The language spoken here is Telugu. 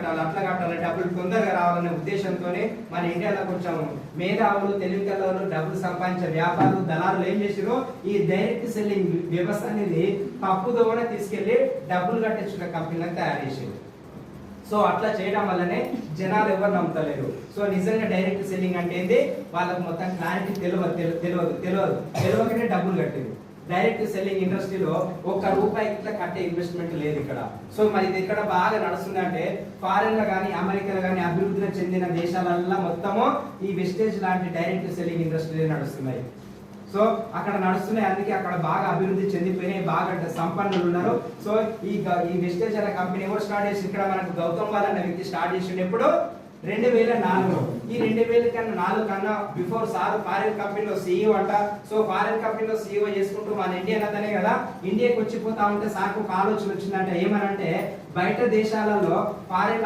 కట్టాలి, అట్లా కట్టాలి, డబ్బులు తొందరగా రావాలనే ఉద్దేశంతోనే మన ఇండియాలో కొంచెం మేధావులు, తెలివికలలు, డబ్బులు సంపాదించే వ్యాపారులు, దళారులు ఏం చేసారు, ఈ డైరెక్ట్ సెల్లింగ్ వ్యవస్థ అనేది తప్పుదోవన తీసుకెళ్లి డబ్బులు కట్టించుకున్న కంపెనీలను తయారు చేసారు. సో అట్లా చేయడం వల్లనే జనాలు ఎవరు నమ్ముతలేరు. సో నిజంగా డైరెక్ట్ సెల్లింగ్ అంటే ఏంది వాళ్ళకి మొత్తం క్లారిటీ తెలియకనే డబ్బులు కట్టారు. డైరెక్ట్ సెల్లింగ్ ఇండస్ట్రీలో ₹1 ఇట్లా కట్టే ఇన్వెస్ట్మెంట్ లేదు ఇక్కడ. సో మరి ఇది ఇక్కడ బాగా నడుస్తుంది అంటే ఫారెన్ లో కానీ, అమెరికాలో కానీ అభివృద్ధి చెందిన దేశాలల్లో మొత్తము ఈ వెస్టేజ్ లాంటి డైరెక్ట్ సెల్లింగ్ ఇండస్ట్రీ నడుస్తున్నాయి. సో అక్కడ నడుస్తున్నాయి, అందుకే అక్కడ బాగా అభివృద్ధి చెందిపోయినాయి, బాగా సంపన్నులు ఉన్నారు. సో ఈ వెస్టేజ్ అనే కంపెనీ ఎవరు స్టార్ట్ చేసి, ఇక్కడ మనకు గౌతమ్ బాల్ అనే వ్యక్తి స్టార్ట్ చేసినప్పుడు 2004. ఈ 2004 కన్నా బిఫోర్ సార్ ఫారెన్ కంపెనీలో CEO అంట. సో ఫారెన్ కంపెనీలో CEO చేసుకుంటూ మన ఇండియన్ అతనే కదా, ఇండియాకి వచ్చిపోతా ఉంటే సార్కు ఆలోచన వచ్చిందంటే ఏమనంటే బయట దేశాలలో ఫారెన్